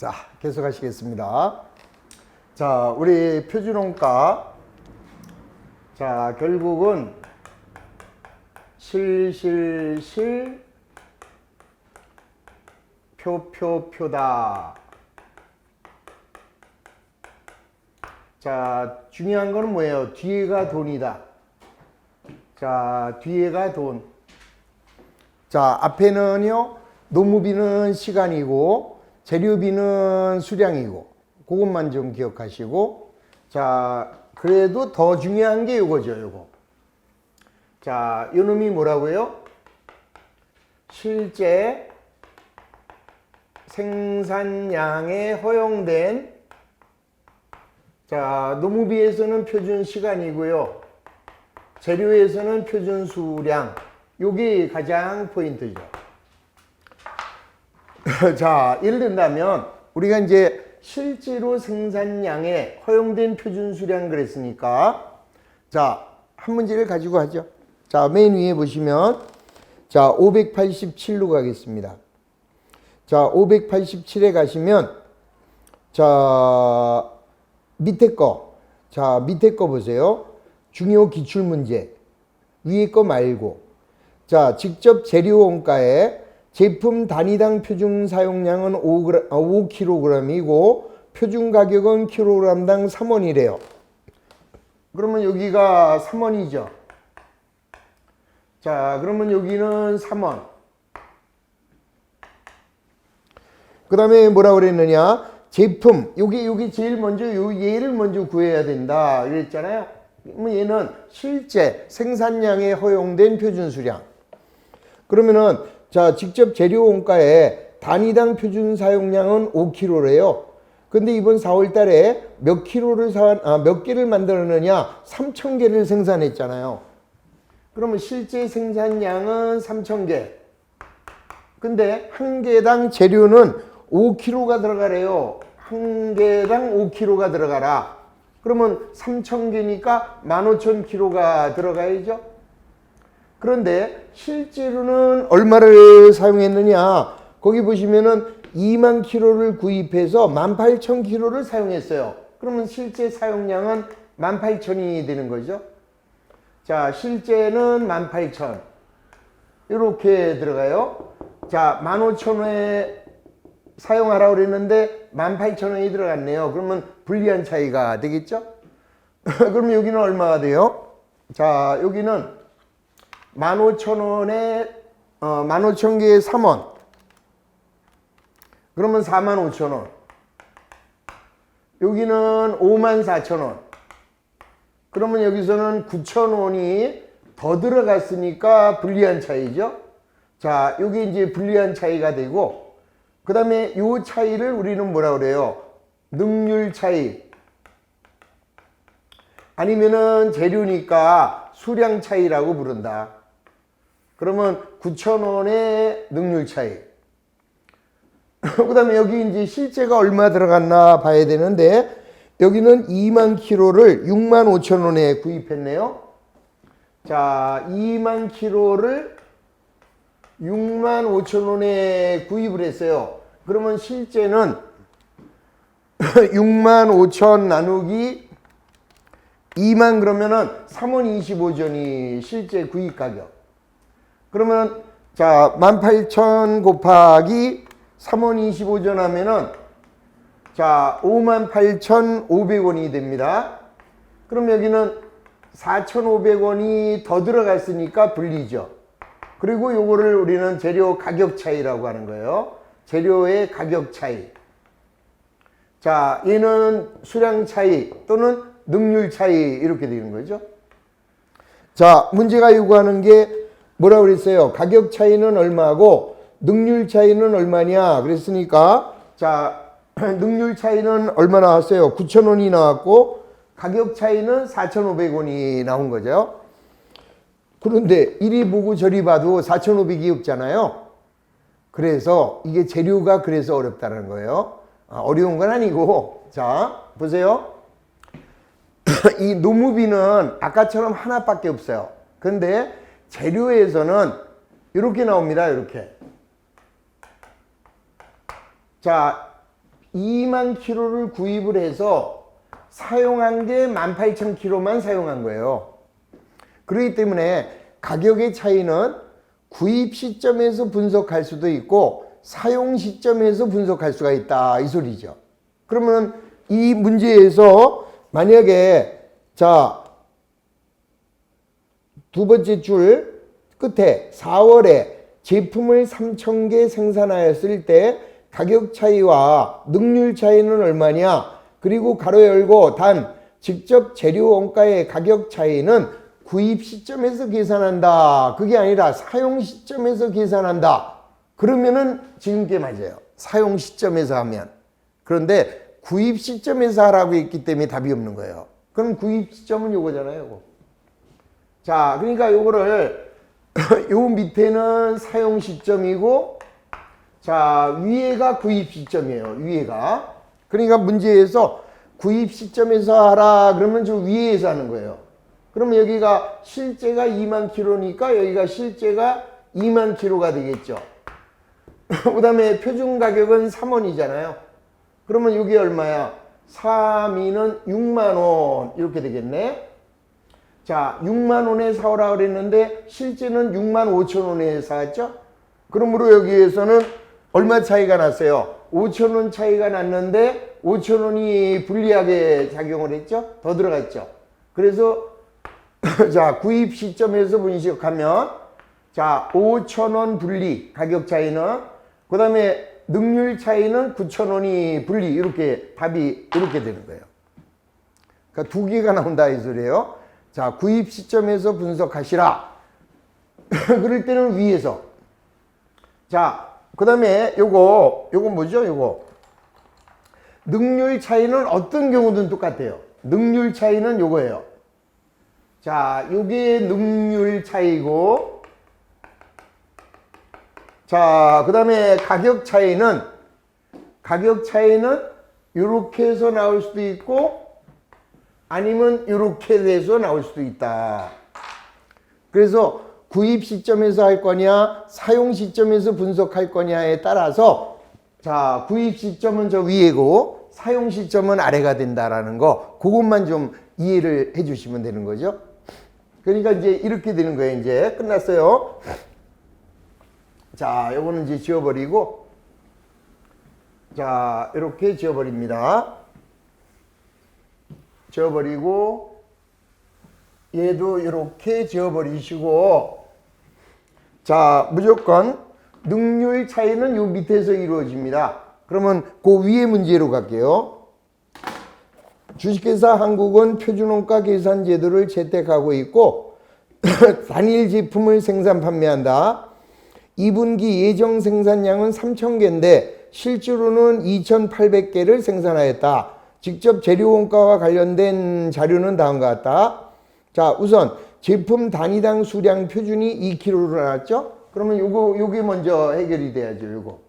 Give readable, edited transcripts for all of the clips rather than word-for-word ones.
자, 계속하시겠습니다. 자, 우리 표준원가. 자, 결국은 표다. 자, 중요한 거는 뭐예요? 뒤에가 돈이다. 자, 뒤에가 돈. 자, 앞에는요, 노무비는 시간이고, 재료비는 수량이고, 그것만 좀 기억하시고, 자, 그래도 더 중요한 게 요거죠, 요거. 자, 요 놈이 뭐라고요? 실제 생산량에 허용된, 자, 노무비에서는 표준 시간이고요. 재료에서는 표준 수량. 요게 가장 포인트죠. 자, 예를 든다면 우리가 이제 실제로 생산량에 허용된 표준 수량 그랬으니까, 자, 한 문제를 가지고 하죠. 자, 맨 위에 보시면, 자, 587로 가겠습니다. 자, 587에 가시면, 자, 밑에 거. 자, 밑에 거 보세요. 중요 기출 문제. 위에 거 말고. 자, 직접 재료 원가에 제품 단위당 표준 사용량은 5kg이고 표준 가격은 kg당 3원이래요. 그러면 여기가 3원이죠. 자, 그러면 여기는 3원. 그 다음에 뭐라고 그랬느냐? 제품, 여기 제일 먼저 얘를 먼저 구해야 된다 그랬잖아요. 그러면 얘는 실제 생산량에 허용된 표준 수량. 그러면은 자, 직접 재료 원가에 단위당 표준 사용량은 5kg래요. 근데 이번 4월 달에 몇 개를 만들었느냐? 3,000개를 생산했잖아요. 그러면 실제 생산량은 3,000개. 근데 한 개당 재료는 5kg가 들어가래요. 한 개당 5kg가 들어가라. 그러면 3,000개니까 15,000kg가 들어가야죠. 그런데 실제로는 얼마를 사용했느냐? 거기 보시면은 2만 kg를 구입해서 18,000kg를 사용했어요. 그러면 실제 사용량은 18,000이 되는 거죠. 자, 실제는 18,000. 이렇게 들어가요. 자, 15,000원에 사용하라고 그랬는데 18,000원이 들어갔네요. 그러면 불리한 차이가 되겠죠? 그럼 여기는 얼마가 돼요? 자, 여기는 15,000원에 15,000개에 3원. 그러면 45,000원. 여기는 54,000원. 그러면 여기서는 9,000원이 더 들어갔으니까 불리한 차이죠. 자, 여기 이제 불리한 차이가 되고, 그 다음에 이 차이를 우리는 뭐라 그래요? 능률 차이. 아니면은 재료니까 수량 차이라고 부른다. 그러면 9,000원의 능률 차이. 그 다음에 여기 이제 실제가 얼마 들어갔나 봐야 되는데, 여기는 2만 kg를 65,000원에 구입했네요. 자, 2만 kg를 65,000원에 구입을 했어요. 그러면 실제는 65,000 나누기 2만 그러면은 3원 25전이 실제 구입 가격. 그러면 자, 18,000 곱하기 3원 25전 하면은 자, 58,500원이 됩니다. 그럼 여기는 4,500원이 더 들어갔으니까 불리죠. 그리고 요거를 우리는 재료 가격 차이라고 하는 거예요. 재료의 가격 차이. 자, 얘는 수량 차이 또는 능률 차이 이렇게 되는 거죠. 자, 문제가 요구하는 게 뭐라고 그랬어요? 가격 차이는 얼마고 능률 차이는 얼마냐 그랬으니까, 자, 능률 차이는 얼마 나왔어요? 9,000원이 나왔고 가격 차이는 4,500원이 나온 거죠. 그런데 이리 보고 저리 봐도 4,500이 없잖아요. 그래서 이게 재료가 그래서 어렵다는 거예요. 어려운 건 아니고, 자, 보세요. 이 노무비는 아까처럼 하나밖에 없어요. 근데 재료에서는 이렇게 나옵니다. 이렇게. 자, 2만 킬로를 구입을 해서 사용한 게 18,000킬로만 사용한 거예요. 그렇기 때문에 가격의 차이는 구입 시점에서 분석할 수도 있고 사용 시점에서 분석할 수가 있다 이 소리죠. 그러면 이 문제에서 만약에 자, 두 번째 줄 끝에 4월에 제품을 3,000개 생산하였을 때 가격 차이와 능률 차이는 얼마냐? 그리고 가로 열고 단 직접 재료 원가의 가격 차이는 구입 시점에서 계산한다. 그게 아니라 사용 시점에서 계산한다. 그러면은 지금 게 맞아요. 사용 시점에서 하면. 그런데 구입 시점에서 하라고 했기 때문에 답이 없는 거예요. 그럼 구입 시점은 요거잖아요. 요거. 자, 그러니까 요거를 요 밑에는 사용 시점이고 자, 위에가 구입 시점이에요. 위에가. 그러니까 문제에서 구입 시점에서 하라 그러면 저 위에서 하는 거예요. 그러면 여기가 실제가 2만 킬로니까 여기가 실제가 2만 킬로가 되겠죠. 그 다음에 표준 가격은 3원이잖아요. 그러면 이게 얼마야? 3, 2는 6만 원 이렇게 되겠네. 자, 6만 원에 사오라 그랬는데 실제는 6만 5천 원에 사왔죠. 그러므로 여기에서는 얼마 차이가 났어요? 5천 원 차이가 났는데 5천 원이 불리하게 작용을 했죠. 더 들어갔죠. 그래서 자, 구입 시점에서 분석하면 자, 5천 원 분리 가격 차이는 그 다음에 능률 차이는 9천 원이 분리 이렇게 답이 이렇게 되는 거예요. 그러니까 두 개가 나온다 이 소리예요. 자, 구입 시점에서 분석하시라. 그럴 때는 위에서. 자, 그 다음에 요거 뭐죠? 요거. 능률 차이는 어떤 경우든 똑같아요. 능률 차이는 요거예요. 자, 요게 능률 차이고, 자, 그 다음에 가격 차이는 요렇게 해서 나올 수도 있고, 아니면 이렇게 돼서 나올 수도 있다. 그래서 구입 시점에서 할 거냐 사용 시점에서 분석할 거냐에 따라서 자, 구입 시점은 저 위에고 사용 시점은 아래가 된다라는 거 그것만 좀 이해를 해 주시면 되는 거죠. 그러니까 이제 이렇게 되는 거예요. 이제 끝났어요. 자, 요거는 이제 지워버리고 자, 이렇게 지워버립니다. 지워버리고 얘도 이렇게 지워버리시고 자, 무조건 능률 차이는 요 밑에서 이루어집니다. 그러면 그 위에 문제로 갈게요. 주식회사 한국은 표준원가 계산 제도를 채택하고 있고 단일 제품을 생산 판매한다. 2분기 예정 생산량은 3,000개인데 실제로는 2,800개를 생산하였다. 직접 재료 원가와 관련된 자료는 다음과 같다. 자, 우선 제품 단위당 수량 표준이 2kg로 나왔죠? 그러면 요게 먼저 해결이 돼야죠.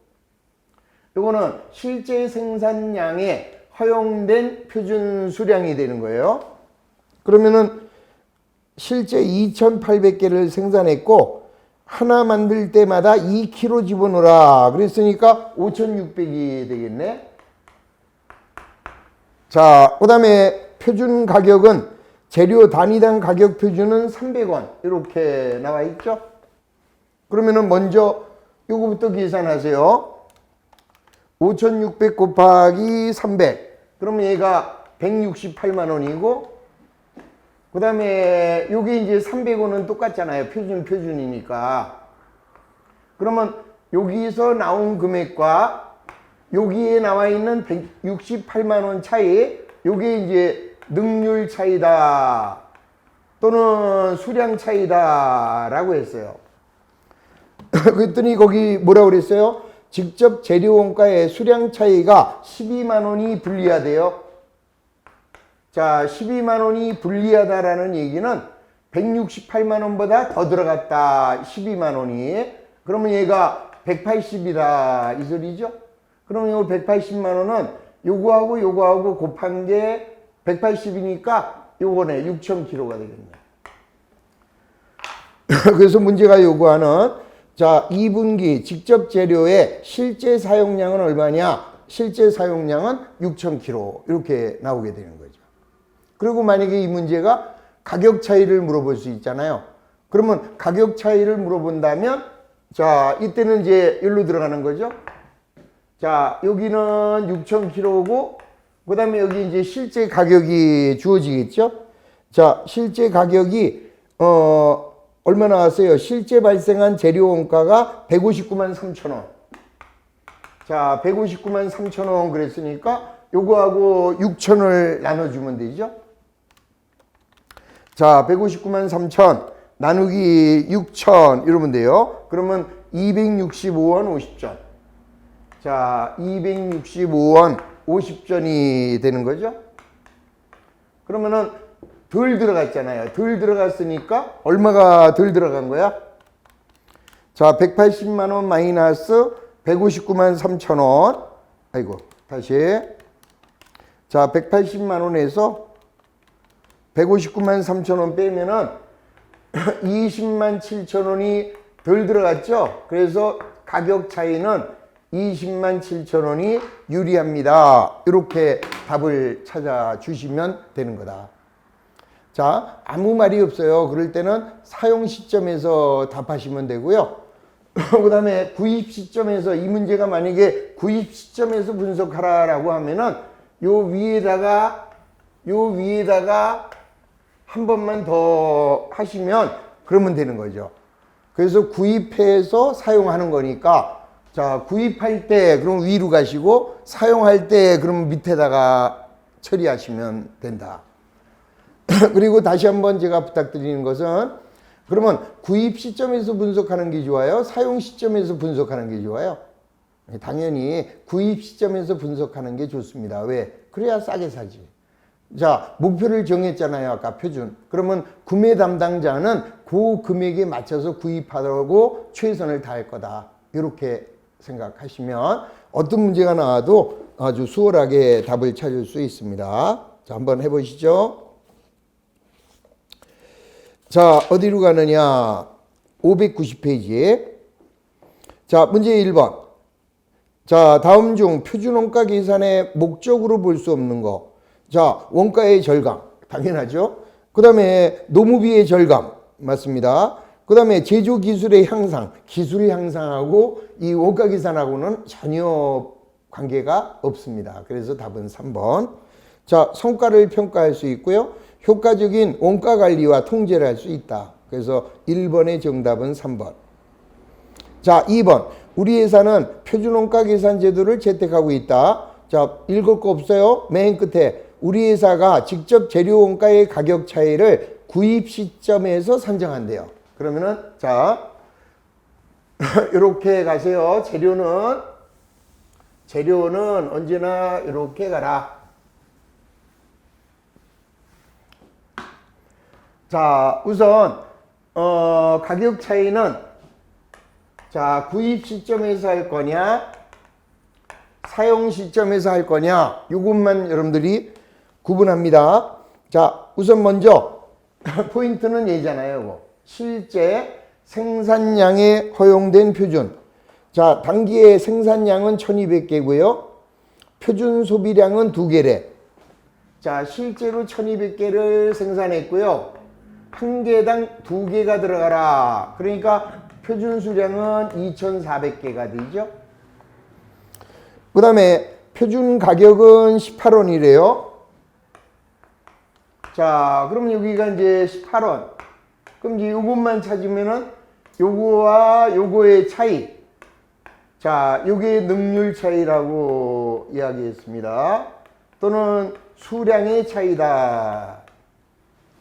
요거는 실제 생산량에 허용된 표준 수량이 되는 거예요. 그러면은 실제 2,800개를 생산했고 하나 만들 때마다 2kg 집어넣어라. 그랬으니까 5,600이 되겠네. 자, 그 다음에 표준 가격은 재료 단위당 가격 표준은 300원 이렇게 나와 있죠. 그러면은 먼저 요거부터 계산하세요. 5,600 곱하기 300 그러면 얘가 168만 원이고 그 다음에 요게 이제 300원은 똑같잖아요. 표준이니까. 그러면 여기서 나온 금액과 여기에 나와 있는 168만 원 차이, 요게 이제 능률 차이다 또는 수량 차이다 라고 했어요. 그랬더니 거기 뭐라고 그랬어요? 직접 재료 원가의 수량 차이가 12만 원이 불리하대요. 자, 12만 원이 불리하다라는 얘기는 168만 원보다 더 들어갔다. 12만 원이. 그러면 얘가 180이다 이 소리죠. 그러면 요 180만 원은 요거하고 곱한 게 180이니까 요거네 6,000kg가 되겠네. 그래서 문제가 요구하는 자, 2분기 직접 재료의 실제 사용량은 얼마냐? 실제 사용량은 6,000kg 이렇게 나오게 되는 거죠. 그리고 만약에 이 문제가 가격 차이를 물어볼 수 있잖아요. 그러면 가격 차이를 물어본다면 자, 이때는 이제 여기로 들어가는 거죠. 자, 여기는 6,000kg고 그 다음에 여기 이제 실제 가격이 주어지겠죠. 자, 실제 가격이 얼마 나왔어요? 실제 발생한 재료 원가가 159만 3천 원. 자, 159만 3천 원 그랬으니까 요거하고 6천을 나눠주면 되죠. 자, 159만 3천 나누기 6천 이러면 돼요. 그러면 265원 50전. 자, 265원 50전이 되는 거죠. 그러면은 덜 들어갔잖아요. 덜 들어갔으니까 얼마가 덜 들어간 거야? 자, 180만 원 마이너스 159만 3천 원. 아이고, 다시. 자, 180만 원에서 159만 3천 원 빼면은 20만 7천 원이 덜 들어갔죠. 그래서 가격 차이는 20만 7천 원이 유리합니다. 이렇게 답을 찾아주시면 되는 거다. 자, 아무 말이 없어요. 그럴 때는 사용 시점에서 답하시면 되고요. 그 다음에 구입 시점에서 이 문제가 만약에 구입 시점에서 분석하라라고 하면은 요 위에다가 한 번만 더 하시면 그러면 되는 거죠. 그래서 구입해서 사용하는 거니까 자, 구입할 때 그럼 위로 가시고 사용할 때 그럼 밑에다가 처리하시면 된다. 그리고 다시 한번 제가 부탁드리는 것은 그러면 구입 시점에서 분석하는 게 좋아요? 사용 시점에서 분석하는 게 좋아요? 당연히 구입 시점에서 분석하는 게 좋습니다. 왜? 그래야 싸게 사지. 자, 목표를 정했잖아요. 아까 표준. 그러면 구매 담당자는 그 금액에 맞춰서 구입하려고 최선을 다할 거다. 이렇게 생각하시면 어떤 문제가 나와도 아주 수월하게 답을 찾을 수 있습니다. 자, 한번 해보시죠. 자, 어디로 가느냐? 590페이지. 자, 문제 1번. 자, 다음 중 표준 원가 계산의 목적으로 볼 수 없는 거. 자, 원가의 절감. 당연하죠. 그 다음에 노무비의 절감. 맞습니다. 그 다음에 제조 기술의 향상. 기술 향상하고 이 원가 계산하고는 전혀 관계가 없습니다. 그래서 답은 3번. 자, 성과를 평가할 수 있고요. 효과적인 원가 관리와 통제를 할 수 있다. 그래서 1번의 정답은 3번. 자, 2번. 우리 회사는 표준 원가 계산 제도를 채택하고 있다. 자, 읽을 거 없어요? 맨 끝에 우리 회사가 직접 재료 원가의 가격 차이를 구입 시점에서 산정한대요. 그러면은 자, 이렇게 가세요. 재료는 언제나 이렇게 가라. 자, 우선 가격 차이는 자, 구입 시점에서 할 거냐 사용 시점에서 할 거냐 이것만 여러분들이 구분합니다. 자, 우선 먼저 포인트는 얘잖아요. 이거. 실제 생산량에 허용된 표준. 자, 단기의 생산량은 1200개고요. 표준 소비량은 2개래. 자, 실제로 1200개를 생산했고요. 한 개당 2개가 들어가라. 그러니까 표준 수량은 2400개가 되죠. 그 다음에 표준 가격은 18원이래요. 자, 그럼 여기가 이제 18원. 그럼 이제 요것만 찾으면은 요거와 요거의 차이. 자, 요게 능률 차이라고 이야기했습니다. 또는 수량의 차이다.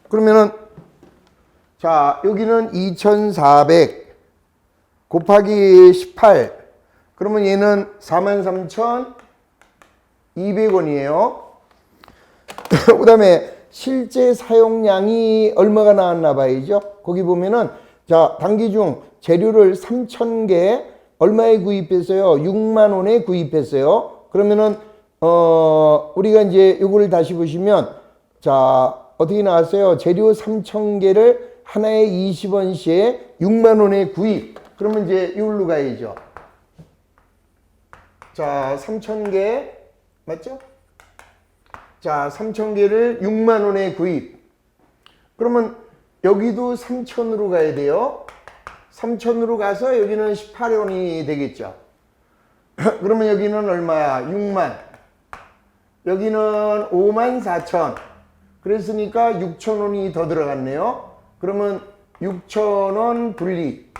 그러면은 자, 여기는 2400 곱하기 18. 그러면 얘는 43,200원이에요. 그 다음에 실제 사용량이 얼마가 나왔나 봐야죠. 거기 보면은 자, 단기 중 재료를 3,000개 얼마에 구입했어요? 6만 원에 구입했어요. 그러면은 우리가 이제 요거를 다시 보시면 자, 어떻게 나왔어요? 재료 3,000개를 하나에 20원씩에 6만 원에 구입. 그러면 이제 이걸로 가야죠. 자, 3,000개 맞죠? 자, 3,000개를 6만 원에 구입. 그러면 여기도 3,000으로 가야 돼요. 3,000으로 가서 여기는 18원이 되겠죠. 그러면 여기는 얼마야? 6만. 여기는 54,000. 그랬으니까 6,000원이 더 들어갔네요. 그러면 6,000원 분리.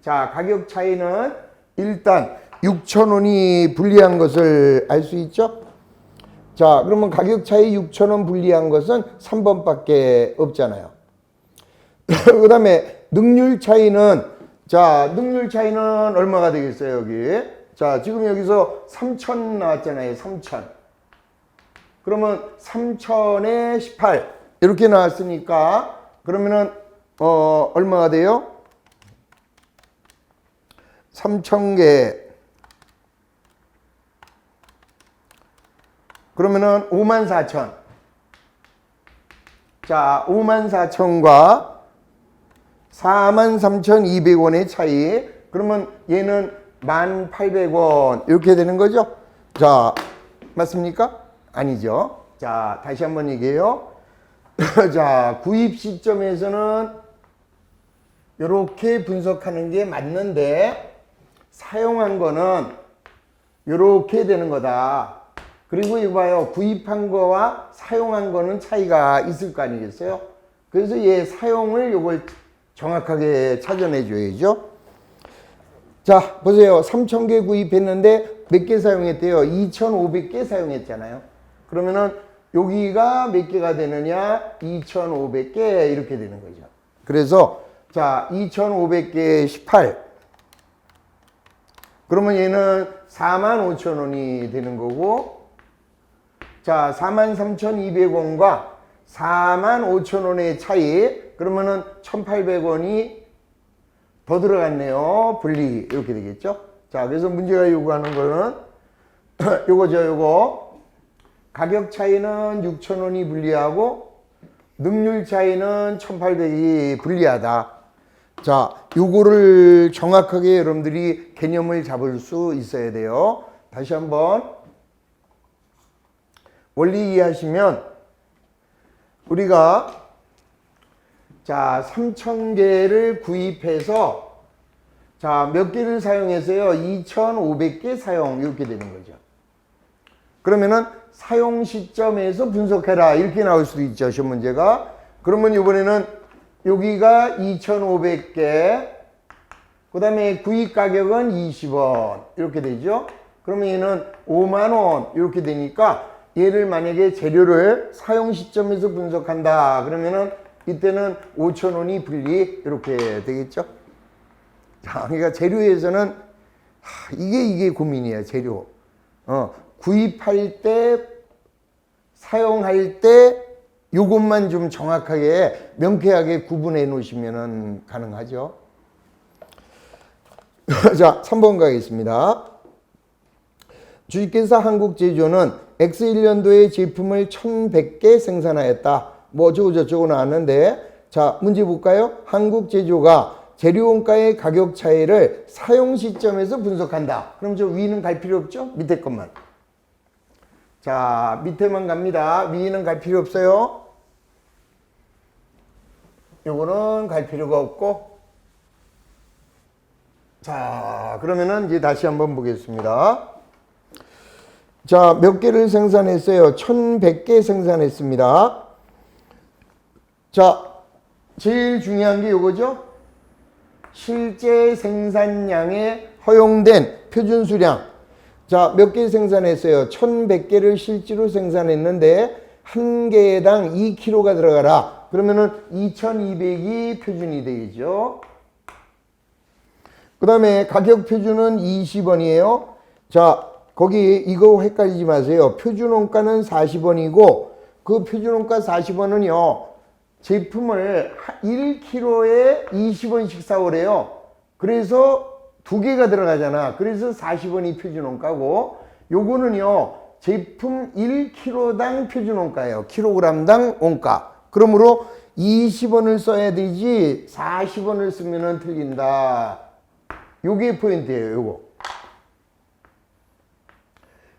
자, 가격 차이는 일단 6,000원이 불리한 것을 알 수 있죠? 자, 그러면 가격 차이 6,000원 불리한 것은 3번밖에 없잖아요. 그 다음에 능률 차이는, 자, 능률 차이는 얼마가 되겠어요, 여기? 자, 지금 여기서 3,000 나왔잖아요, 3,000. 그러면 3,000에 18. 이렇게 나왔으니까, 그러면은, 얼마가 돼요? 3,000개. 그러면은 54,000. 자, 54,000과 43,200원의 차이. 그러면 얘는 1,800원. 이렇게 되는 거죠? 자, 맞습니까? 아니죠. 자, 다시 한번 얘기해요. 자, 구입 시점에서는 이렇게 분석하는 게 맞는데, 사용한 거는 이렇게 되는 거다. 그리고 이거 봐요. 구입한 거와 사용한 거는 차이가 있을 거 아니겠어요? 그래서 얘 사용을 요걸 정확하게 찾아내 줘야죠. 자, 보세요. 3,000개 구입했는데 몇 개 사용했대요? 2,500개 사용했잖아요. 그러면은 여기가 몇 개가 되느냐? 2,500개 이렇게 되는 거죠. 그래서 자, 2,500개에 18. 그러면 얘는 45,000원이 되는 거고, 자, 43,200원과 45,000원의 차이. 그러면은 1,800원이 더 들어갔네요. 분리. 이렇게 되겠죠? 자, 그래서 문제가 요구하는 거는 요거죠, 요거. 가격 차이는 6,000원이 불리하고 능률 차이는 1,800이 불리하다. 자, 요거를 정확하게 여러분들이 개념을 잡을 수 있어야 돼요. 다시 한번 원리 이해하시면, 우리가 자, 3,000개를 구입해서 자, 몇 개를 사용했어요? 2,500개 사용. 이렇게 되는 거죠. 그러면은 사용 시점에서 분석해라. 이렇게 나올 수도 있죠, 시험 문제가. 그러면 이번에는 여기가 2,500개, 그 다음에 구입 가격은 20원. 이렇게 되죠. 그러면 얘는 50,000원. 이렇게 되니까 얘를 만약에 재료를 사용 시점에서 분석한다. 그러면은 이때는 5,000원이 분리. 이렇게 되겠죠. 자, 그러니까 재료에서는 이게 고민이야, 재료. 구입할 때, 사용할 때 요것만 좀 정확하게 명쾌하게 구분해 놓으시면 가능하죠. 자, 3번 가겠습니다. 주식회사 한국제조는 X1년도에 제품을 1,100개 생산하였다. 뭐 어쩌고저쩌고 나왔는데, 자, 문제 볼까요? 한국제조가 재료원가의 가격 차이를 사용 시점에서 분석한다. 그럼 저 위는 갈 필요 없죠? 밑에 것만. 자, 밑에만 갑니다. 위는 갈 필요 없어요. 요거는 갈 필요가 없고. 자, 그러면은 이제 다시 한번 보겠습니다. 자, 몇 개를 생산했어요? 1,100개 생산했습니다. 자, 제일 중요한 게 요거죠? 실제 생산량에 허용된 표준 수량. 자, 몇 개 생산했어요? 1,100개를 실제로 생산했는데 한 개당 2kg가 들어가라. 그러면은 2,200이 표준이 되겠죠. 그 다음에 가격 표준은 20원이에요. 자, 거기 이거 헷갈리지 마세요. 표준원가는 40원이고 그 표준원가 40원은요. 제품을 1kg에 20원씩 사오래요. 그래서 두 개가 들어가잖아. 그래서 40원이 표준원가고, 요거는요, 제품 1kg당 표준원가예요. 킬로그램당 원가. 그러므로 20원을 써야 되지 40원을 쓰면 틀린다. 요게 포인트예요, 요거.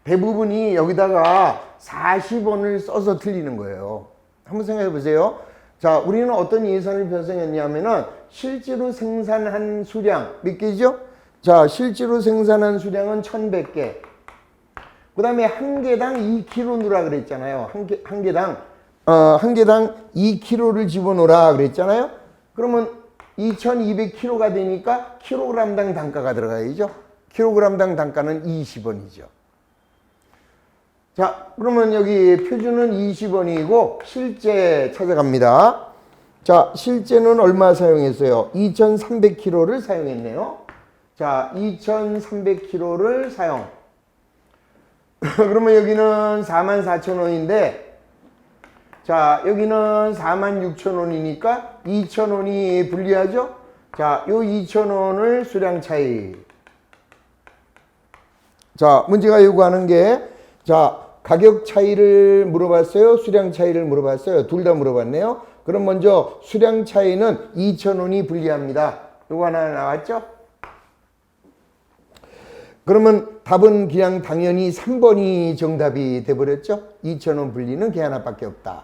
대부분이 여기다가 40원을 써서 틀리는 거예요. 한번 생각해 보세요. 자, 우리는 어떤 예산을 편성했냐면은 실제로 생산한 수량 몇 개죠? 자, 실제로 생산한 수량은 1100개. 그 다음에 한 개당 2kg 넣으라 그랬잖아요. 한 개당 2kg를 집어넣으라 그랬잖아요. 그러면 2200kg가 되니까 킬로그램당 단가가 들어가야죠. 킬로그램당 단가는 20원이죠. 자, 그러면 여기 표준은 20원이고 실제 찾아갑니다. 자, 실제는 얼마 사용했어요? 2300kg를 사용했네요. 자, 2300kg를 사용. 그러면 여기는 44,000원인데 자, 여기는 46,000원이니까 2,000원이 불리하죠? 자, 요 2,000원을 수량 차이. 자, 문제가 요구하는 게, 자, 가격 차이를 물어봤어요? 수량 차이를 물어봤어요? 둘 다 물어봤네요? 그럼 먼저 수량 차이는 2,000원이 불리합니다. 요거 하나 나왔죠? 그러면 답은 그냥 당연히 3번이 정답이 돼버렸죠? 2,000원 분리는 걔 하나밖에 없다.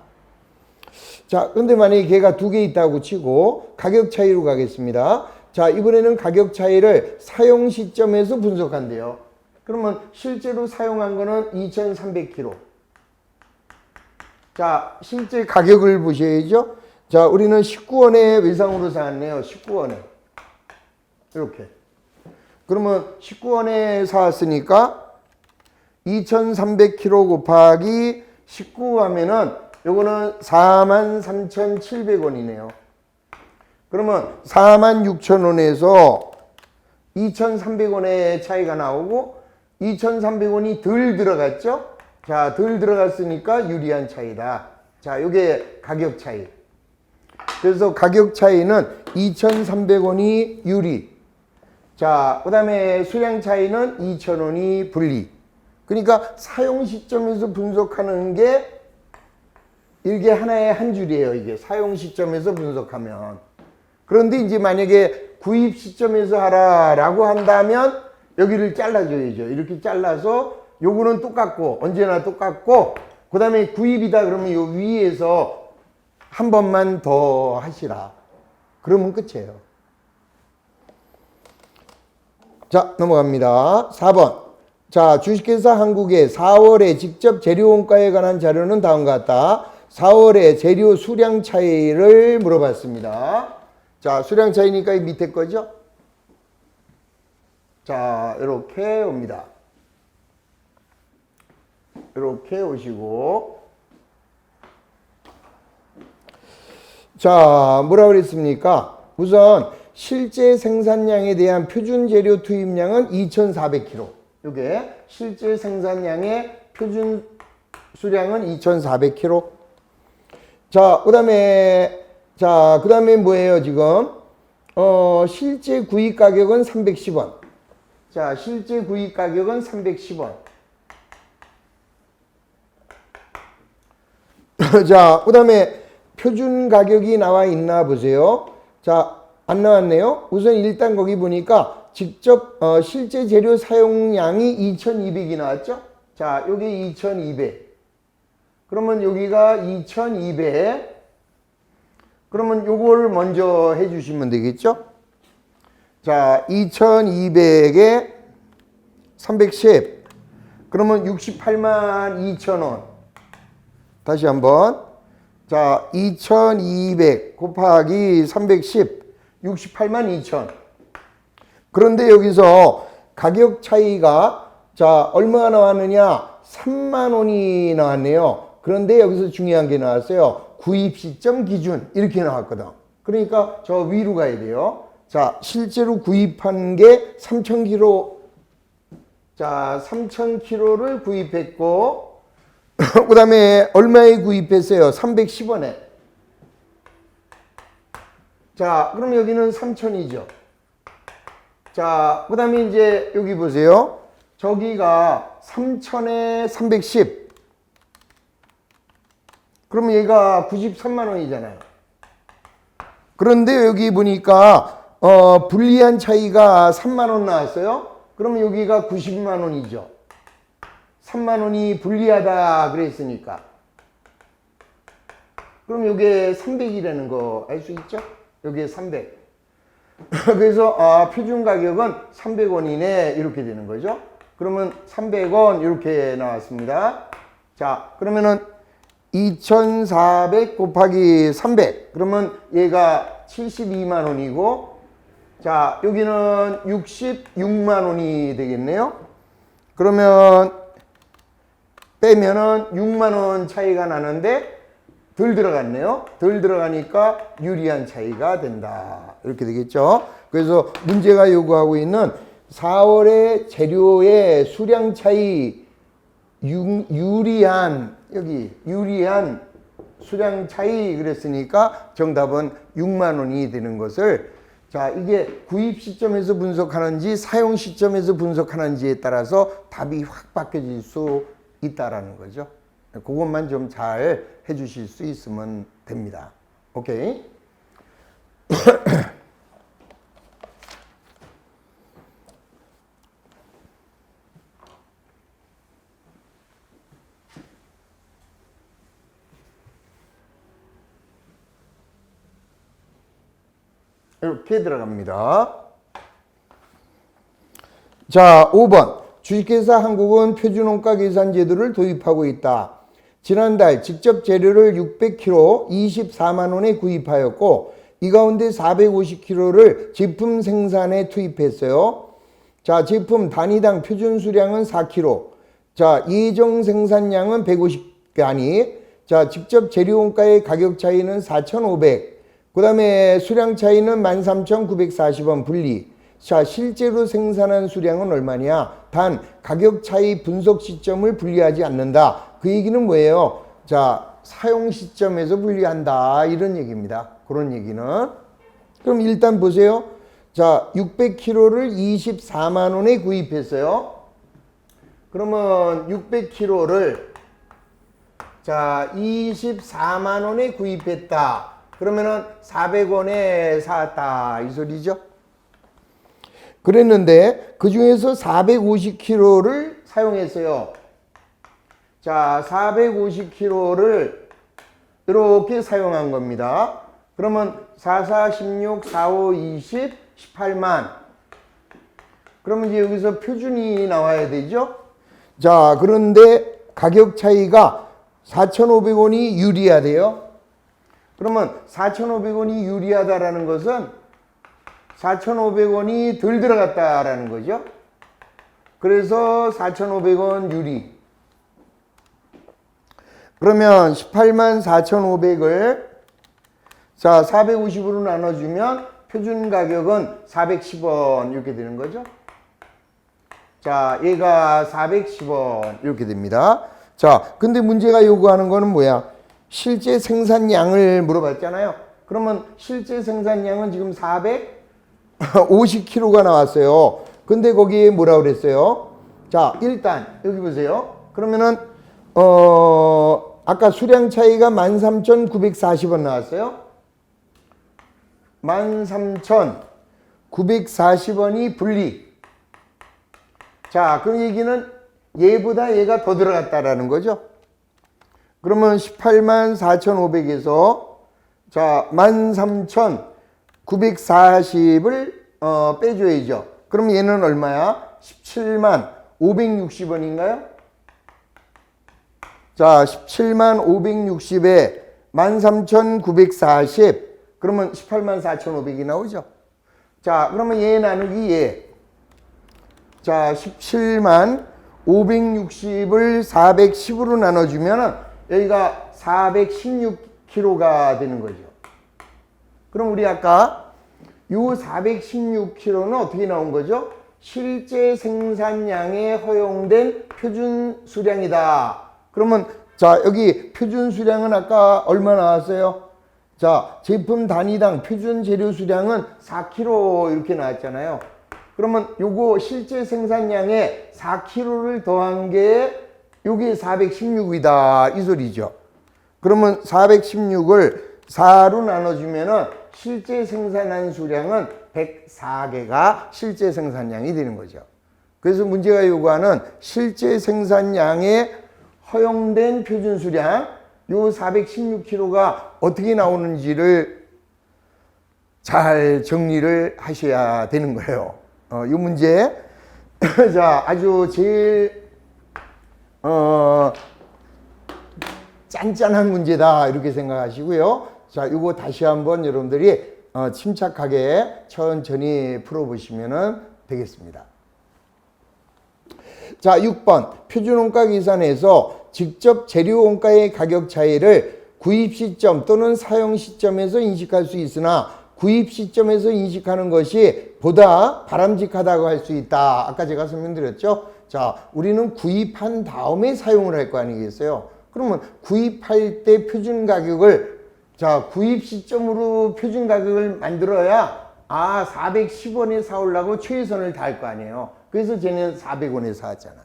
자, 근데 만약에 걔가 두 개 있다고 치고 가격 차이로 가겠습니다. 자, 이번에는 가격 차이를 사용 시점에서 분석한대요. 그러면 실제로 사용한 거는 2,300kg. 자, 실제 가격을 보셔야죠. 자, 우리는 19원에 외상으로 사왔네요. 19원에. 이렇게. 그러면 19원에 사왔으니까 2,300kg 곱하기 19 하면은 요거는 43,700원이네요. 그러면 46,000원에서 2,300원의 차이가 나오고 2,300원이 덜 들어갔죠? 자, 덜 들어갔으니까 유리한 차이다. 자, 요게 가격 차이. 그래서 가격 차이는 2,300원이 유리. 자, 그 다음에 수량 차이는 2,000원이 분리. 그러니까 사용 시점에서 분석하는 게 이게 하나의 한 줄이에요. 이게 사용 시점에서 분석하면. 그런데 이제 만약에 구입 시점에서 하라라고 한다면 여기를 잘라줘야죠. 이렇게 잘라서 요거는 똑같고 언제나 똑같고 그 다음에 구입이다 그러면 요 위에서 한 번만 더 하시라. 그러면 끝이에요. 자, 넘어갑니다. 4번. 자, 주식회사 한국의 4월에 직접 재료 원가에 관한 자료는 다음과 같다. 4월에 재료 수량 차이를 물어봤습니다. 자, 수량 차이니까 이 밑에 거죠? 자, 이렇게 옵니다. 이렇게 오시고. 자, 뭐라 그랬습니까? 우선 실제 생산량에 대한 표준 재료 투입량은 2,400kg. 이게 실제 생산량의 표준 수량은 2,400kg. 자, 그다음에 뭐예요, 지금? 실제 구입 가격은 310원. 자, 실제 구입 가격은 310원. 자, 그다음에 표준 가격이 나와 있나 보세요. 자, 안 나왔네요. 우선 일단 거기 보니까 직접 실제 재료 사용량이 2,200이 나왔죠? 자, 여기 2,200. 그러면 여기가 2,200. 그러면 요거를 먼저 해 주시면 되겠죠? 자, 2,200에 310. 그러면 68만 2천원. 다시 한번. 자, 2,200 곱하기 310. 68만 2천. 그런데 여기서 가격 차이가 자, 얼마가 나왔느냐? 3만 원이 나왔네요. 그런데 여기서 중요한 게 나왔어요. 구입 시점 기준 이렇게 나왔거든. 그러니까 저 위로 가야 돼요. 자, 실제로 구입한 게 3,000kg. 자, 3,000kg를 구입했고 그 다음에 얼마에 구입했어요? 310원에. 자, 그럼 여기는 3,000이죠. 자, 그 다음에 이제 여기 보세요. 저기가 3,000에 310. 그러면 얘가 93만 원이잖아요. 그런데 여기 보니까 불리한 차이가 3만 원 나왔어요. 그러면 여기가 90만 원이죠. 3만 원이 불리하다 그랬으니까. 그럼 요게 300이라는 거 알 수 있죠? 요게 300. 그래서 표준 가격은 300원이네 이렇게 되는 거죠. 그러면 300원 이렇게 나왔습니다. 자, 그러면은 2400 곱하기 300. 그러면 얘가 72만 원이고, 자, 여기는 66만 원이 되겠네요. 그러면 빼면은 6만 원 차이가 나는데 덜 들어갔네요. 덜 들어가니까 유리한 차이가 된다. 이렇게 되겠죠. 그래서 문제가 요구하고 있는 4월의 재료의 수량 차이, 유리한, 여기 유리한 수량 차이 그랬으니까 정답은 6만 원이 되는 것을, 자, 이게 구입 시점에서 분석하는지 사용 시점에서 분석하는지에 따라서 답이 확 바뀌어질 수 있다라는 거죠. 그것만 좀 잘 해주실 수 있으면 됩니다. 오케이. 이렇게 들어갑니다. 자, 5번. 주식회사 한국은 표준원가 계산 제도를 도입하고 있다. 지난달 직접 재료를 600kg 24만 원에 구입하였고 이 가운데 450kg를 제품 생산에 투입했어요. 자, 제품 단위당 표준 수량은 4kg. 자, 예정 생산량은 150단위. 자, 직접 재료 원가의 가격 차이는 4,500. 그 다음에 수량 차이는 13,940원 분리. 자, 실제로 생산한 수량은 얼마냐? 단 가격 차이 분석 시점을 분리하지 않는다. 그 얘기는 뭐예요? 자, 사용 시점에서 분리한다 이런 얘기입니다. 그런 얘기는. 그럼 일단 보세요. 자, 600kg를 24만 원에 구입했어요. 그러면 600kg를 자 24만 원에 구입했다. 그러면은 400원에 샀다 이 소리죠. 그랬는데 그 중에서 450kg를 사용했어요. 자, 450kg를 이렇게 사용한 겁니다. 그러면 4, 4, 16, 4, 5, 20, 18만. 그러면 이제 여기서 표준이 나와야 되죠. 자, 그런데 가격 차이가 4,500원이 유리하대요. 그러면 4,500원이 유리하다라는 것은 4,500원이 덜 들어갔다라는 거죠. 그래서 4,500원 유리. 그러면 18만 4,500을 자 450으로 나눠주면 표준 가격은 410원 이렇게 되는 거죠. 자, 얘가 410원 이렇게 됩니다. 자, 근데 문제가 요구하는 거는 뭐야? 실제 생산량을 물어봤잖아요. 그러면 실제 생산량은 지금 450kg가 나왔어요. 근데 거기에 뭐라 그랬어요? 자, 일단 여기 보세요. 그러면은 아까 수량 차이가 13,940원 나왔어요. 13,940원이 분리. 자, 그 얘기는 얘보다 얘가 더 들어갔다라는 거죠. 그러면 18만 4,500에서 자 13,940을 빼줘야죠. 그럼 얘는 얼마야? 17만 560원인가요? 자, 17만 560에 13,940 그러면 18만 4,500이 나오죠. 자, 그러면 얘 나누기 얘. 자, 17만 560을 410으로 나눠주면 여기가 416kg가 되는 거죠. 그럼 우리 아까 요 416kg는 어떻게 나온 거죠? 실제 생산량에 허용된 표준 수량이다. 그러면 자, 여기 표준 수량은 아까 얼마 나왔어요? 자, 제품 단위당 표준 재료 수량은 4kg 이렇게 나왔잖아요. 그러면 요거 실제 생산량에 4kg를 더한 게 요게 416이다 이 소리죠. 그러면 416을 4로 나눠주면은 실제 생산한 수량은 104개가 실제 생산량이 되는 거죠. 그래서 문제가 요구하는 실제 생산량의 허용된 표준 수량 요 416kg가 어떻게 나오는지를 잘 정리를 하셔야 되는 거예요. 요 문제 자 아주 제일 짠짠한 문제다 이렇게 생각하시고요. 자 요거 다시 한번 여러분들이 침착하게 천천히 풀어보시면 되겠습니다. 자 6번 표준원가 계산에서 직접 재료원가의 가격 차이를 구입 시점 또는 사용 시점에서 인식할 수 있으나 구입 시점에서 인식하는 것이 보다 바람직하다고 할 수 있다. 아까 제가 설명드렸죠. 자 우리는 구입한 다음에 사용을 할 거 아니겠어요. 그러면 구입할 때 표준 가격을 자 구입 시점으로 표준 가격을 만들어야 410원에 사오려고 최선을 다할 거 아니에요. 그래서 쟤는 400원에 사왔잖아.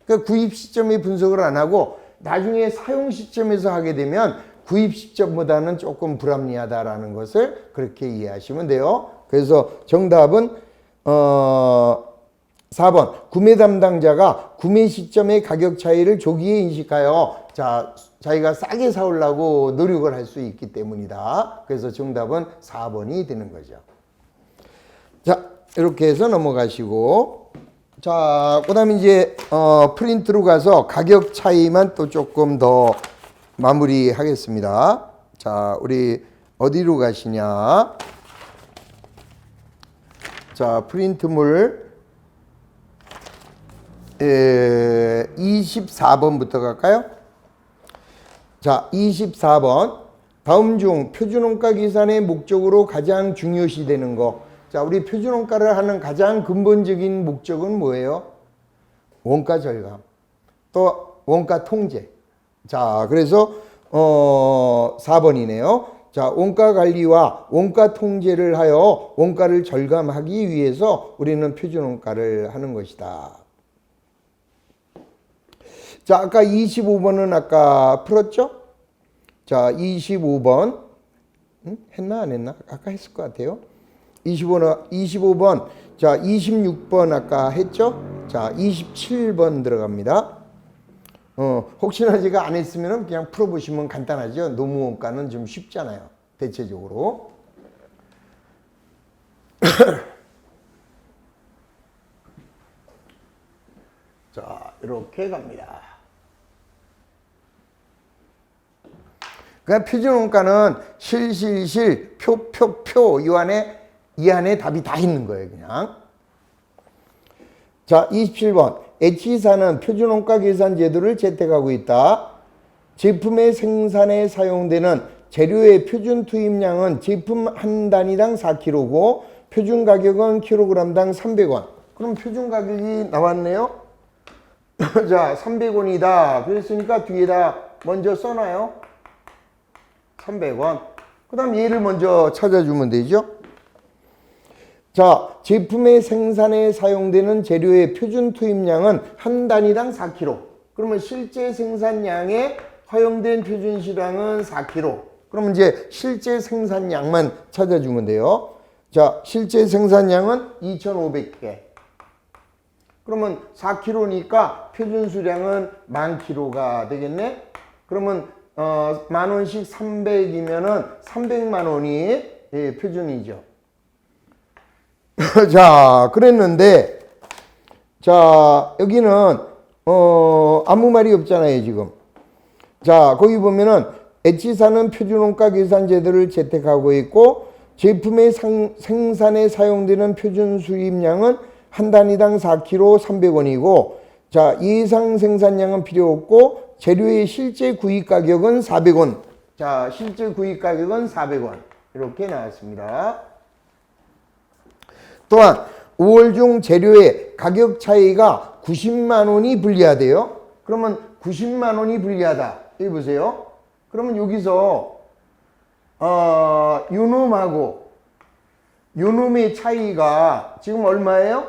그러니까 구입 시점에 분석을 안 하고 나중에 사용 시점에서 하게 되면 구입 시점보다는 조금 불합리하다라는 것을 그렇게 이해하시면 돼요. 그래서 정답은 4번 구매 담당자가 구매 시점의 가격 차이를 조기에 인식하여 자기가 싸게 사오려고 노력을 할 수 있기 때문이다. 그래서 정답은 4번이 되는 거죠. 자 이렇게 해서 넘어가시고 자 그 다음에 이제 프린트로 가서 가격 차이만 또 조금 더 마무리 하겠습니다. 자 우리 어디로 가시냐. 자 프린트물 24번부터 갈까요? 자 24번 다음 중 표준원가 계산의 목적으로 가장 중요시 되는 거. 자 우리 표준원가를 하는 가장 근본적인 목적은 뭐예요? 원가 절감 또 원가 통제. 자 그래서 4번이네요. 자 원가 관리와 원가 통제를 하여 원가를 절감하기 위해서 우리는 표준원가를 하는 것이다. 자 아까 25번은 아까 풀었죠? 자 25번 했나 안 했나? 아까 했을 것 같아요. 25번 자 26번 아까 했죠? 자 27번 들어갑니다. 혹시나 제가 안 했으면 그냥 풀어보시면 간단하죠. 노무원가는 좀 쉽잖아요. 대체적으로. 자 이렇게 갑니다. 그러니까 표준원가는 실, 표 이 안에 답이 다 있는 거예요. 그냥. 자 27번 H사는 표준원가 계산 제도를 채택하고 있다. 제품의 생산에 사용되는 재료의 표준 투입량은 제품 한 단위당 4kg고 표준 가격은 kg당 300원. 그럼 표준 가격이 나왔네요. 자 300원이다. 그랬으니까 뒤에다 먼저 써놔요. 300원. 그 다음 얘를 먼저 찾아주면 되죠. 자, 제품의 생산에 사용되는 재료의 표준 투입량은 한 단위당 4kg. 그러면 실제 생산량의 허용된 표준 시량은 4kg. 그러면 이제 실제 생산량만 찾아주면 돼요. 자, 실제 생산량은 2,500개. 그러면 4kg니까 표준 수량은 10,000kg가 되겠네. 그러면 만원씩 300이면은 300만 원이 표준이죠. 자, 그랬는데, 자, 여기는, 아무 말이 없잖아요, 지금. 자, 거기 보면은, H사는 표준원가 계산 제도를 채택하고 있고, 제품의 생산에 사용되는 표준 수입량은 한 단위당 4kg 300원이고, 자, 예상 생산량은 필요 없고, 재료의 실제 구입 가격은 400원. 자, 실제 구입 가격은 400원. 이렇게 나왔습니다. 또한 5월 중 재료의 가격 차이가 90만 원이 불리하대요. 그러면 90만 원이 불리하다. 여기 보세요. 그러면 여기서 요놈하고 요놈의 차이가 지금 얼마예요?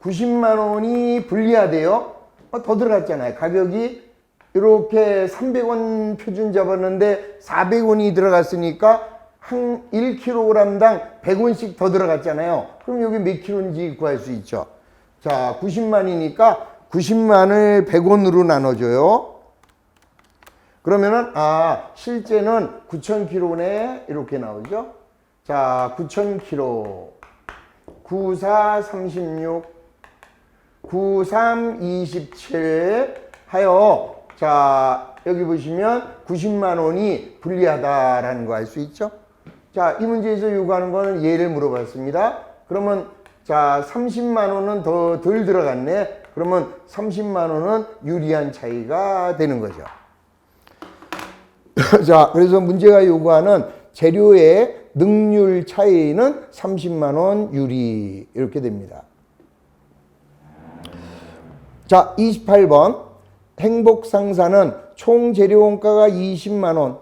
90만 원이 불리하대요. 더 들어갔잖아요. 가격이 이렇게 300원 표준 잡았는데 400원이 들어갔으니까 한 1kg당 100원씩 더 들어갔잖아요. 그럼 여기 몇 킬로인지 구할 수 있죠. 자, 90만이니까 90만을 100원으로 나눠줘요. 그러면은, 실제는 9,000km네. 이렇게 나오죠. 자, 9,000km. 94, 36, 93, 27 하여, 자, 여기 보시면 90만 원이 불리하다라는 거 알 수 있죠? 자, 이 문제에서 요구하는 거는 예를 물어봤습니다. 그러면, 자, 30만 원은 덜 들어갔네. 그러면 30만 원은 유리한 차이가 되는 거죠. 자, 그래서 문제가 요구하는 재료의 능률 차이는 30만 원 유리 이렇게 됩니다. 자, 28번 행복상사는 총 재료 원가가 20만 원,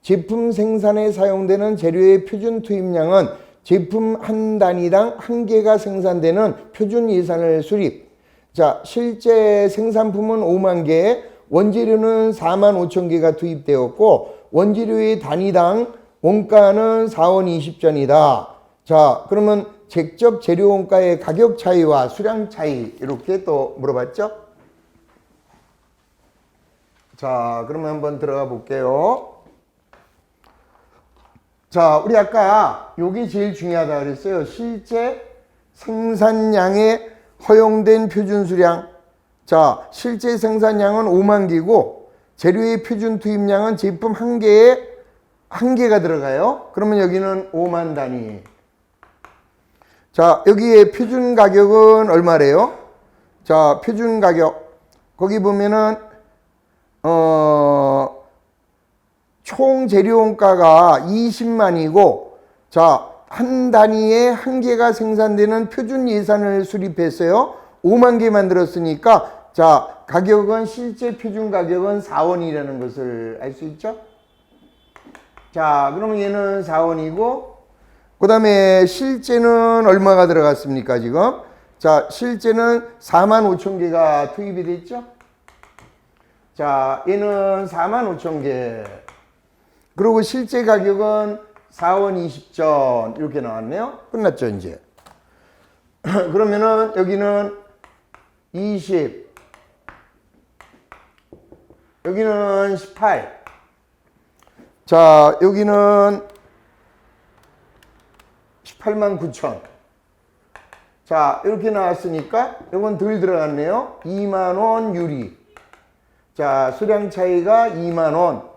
제품 생산에 사용되는 재료의 표준 투입량은 제품 한 단위당 한 개가 생산되는 표준 예산을 수립. 자, 실제 생산품은 5만 개, 원재료는 4만 5천 개가 투입되었고 원재료의 단위당 원가는 4원 20전이다. 자, 그러면 직접 재료 원가의 가격 차이와 수량 차이 이렇게 또 물어봤죠? 자, 그러면 한번 들어가 볼게요. 자, 우리 아까 요게 제일 중요하다 그랬어요. 실제 생산량에 허용된 표준 수량. 자, 실제 생산량은 5만 개고 재료의 표준 투입량은 제품 한 개가 들어가요. 그러면 여기는 5만 단위. 자, 여기에 표준 가격은 얼마래요? 자, 표준 가격. 거기 보면은, 총 재료 원가가 20만이고, 자, 한 단위에 한 개가 생산되는 표준 예산을 수립했어요. 5만 개 만들었으니까, 자, 가격은 실제 표준 가격은 4원이라는 것을 알 수 있죠? 자, 그러면 얘는 4원이고, 그 다음에 실제는 얼마가 들어갔습니까, 지금? 자, 실제는 4만 5천 개가 투입이 됐죠? 자, 얘는 4만 5천 개. 그리고 실제 가격은 4원 20전. 이렇게 나왔네요. 끝났죠, 이제. 그러면은 여기는 20. 여기는 18. 자, 여기는 18만 9천. 자, 이렇게 나왔으니까 이건 덜 들어갔네요. 2만 원 유리. 자, 수량 차이가 2만 원.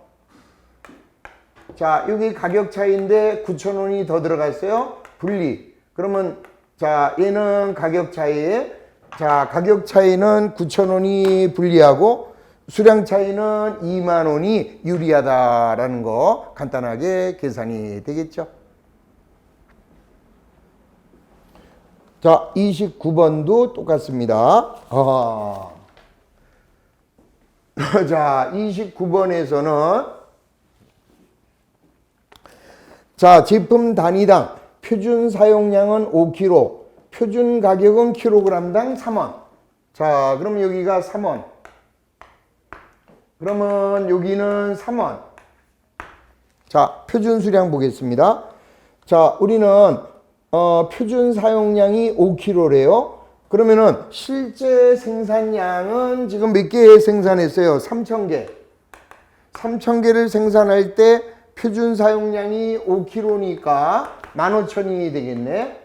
자, 여기 가격 차이인데 9천 원이 더 들어갔어요. 분리. 그러면 자, 얘는 가격 차이에, 자, 가격 차이는 9천 원이 불리하고 수량 차이는 2만 원이 유리하다라는 거 간단하게 계산이 되겠죠. 자, 29번도 똑같습니다. 자, 29번에서는 자, 제품 단위당 표준 사용량은 5kg, 표준 가격은 킬로그램당 3원. 자, 그럼 여기가 3원. 그러면 여기는 3원. 자, 표준 수량 보겠습니다. 자, 우리는 표준 사용량이 5kg래요. 그러면은 실제 생산량은 지금 몇 개 생산했어요? 3,000개. 3,000개를 생산할 때 표준 사용량이 5kg니까 15,000이 되겠네.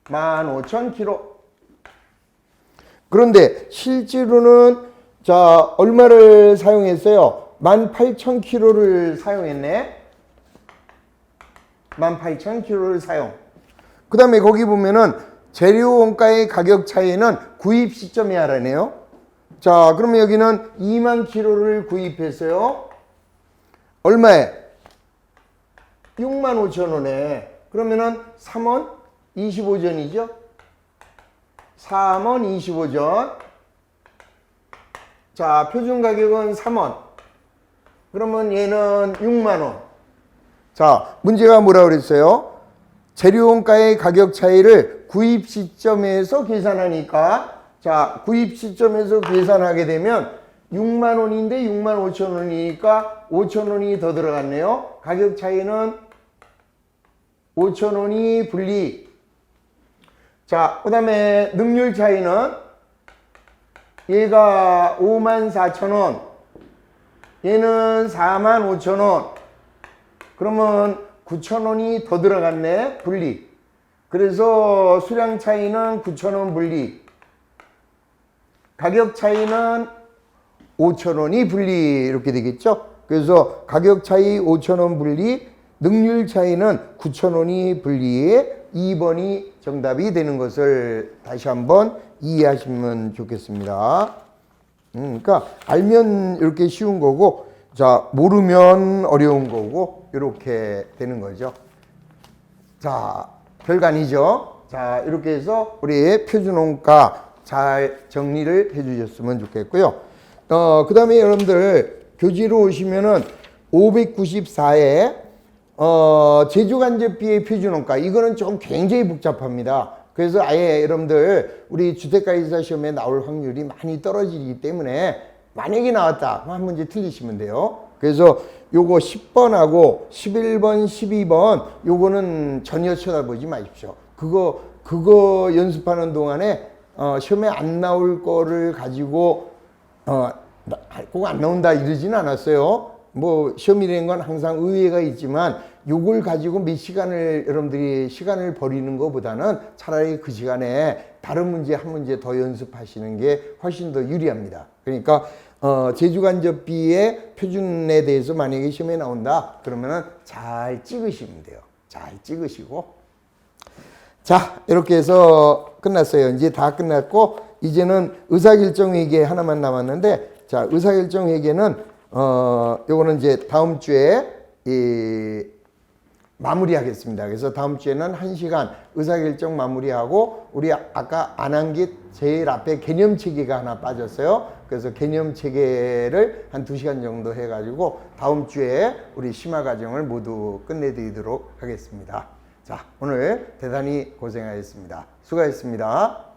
15,000kg. 그런데 실제로는 자, 얼마를 사용했어요? 18,000kg를 사용했네. 18,000kg를 사용. 그 다음에 거기 보면은 재료 원가의 가격 차이는 구입 시점에 하라네요. 자, 그러면 여기는 2만 kg를 구입했어요. 얼마에? 6만 5천 원에. 그러면은 3원 25전이죠. 3원 25전. 자, 표준 가격은 3원. 그러면 얘는 6만 원. 자, 문제가 뭐라 그랬어요? 재료 원가의 가격 차이를 구입 시점에서 계산하니까, 자, 구입 시점에서 계산하게 되면 6만 원인데 6만 5천 원이니까 5천 원이 더 들어갔네요. 가격 차이는 5천 원이 분리. 자, 그 다음에 능률 차이는 얘가 54,000원, 얘는 45,000원. 그러면 9,000원이 더 들어갔네, 분리. 그래서 수량 차이는 9,000원 분리. 가격 차이는 5,000원이 분리 이렇게 되겠죠. 그래서 가격 차이 5,000원 분리, 능률 차이는 9,000원이 분리에 2번이 정답이 되는 것을 다시 한번 이해하시면 좋겠습니다. 그러니까 알면 이렇게 쉬운 거고, 자, 모르면 어려운 거고 이렇게 되는 거죠. 자, 별거 아니죠. 자, 이렇게 해서 우리 표준원가 잘 정리를 해 주셨으면 좋겠고요. 그 다음에 여러분들 교재로 오시면은 594에 제조간접비의 표준원가, 이거는 좀 굉장히 복잡합니다. 그래서 아예 여러분들 우리 주택가이사 시험에 나올 확률이 많이 떨어지기 때문에 만약에 나왔다 한 문제 틀리시면 돼요. 그래서 요거 10번하고 11번, 12번 요거는 전혀 쳐다보지 마십시오. 그거 연습하는 동안에 시험에 안 나올 거를 가지고 꼭 안 나온다 이러지는 않았어요. 뭐 시험이라는 건 항상 의외가 있지만 요걸 가지고 몇 시간을 여러분들이 시간을 버리는 것보다는 차라리 그 시간에 다른 문제 한 문제 더 연습하시는 게 훨씬 더 유리합니다. 그러니까 제주간접비의 표준에 대해서 만약에 시험에 나온다 그러면은 잘 찍으시면 돼요. 잘 찍으시고, 자, 이렇게 해서 끝났어요. 이제 다 끝났고 이제는 의사결정회계 하나만 남았는데, 자, 의사결정회계는 요거는 이제 다음 주에 마무리하겠습니다. 그래서 다음 주에는 1시간 의사결정 마무리하고, 우리 아까 안 한 게 제일 앞에 개념체계가 하나 빠졌어요. 그래서 개념체계를 한 2시간 정도 해가지고 다음 주에 우리 심화과정을 모두 끝내드리도록 하겠습니다. 자, 오늘 대단히 고생하셨습니다. 수고하셨습니다.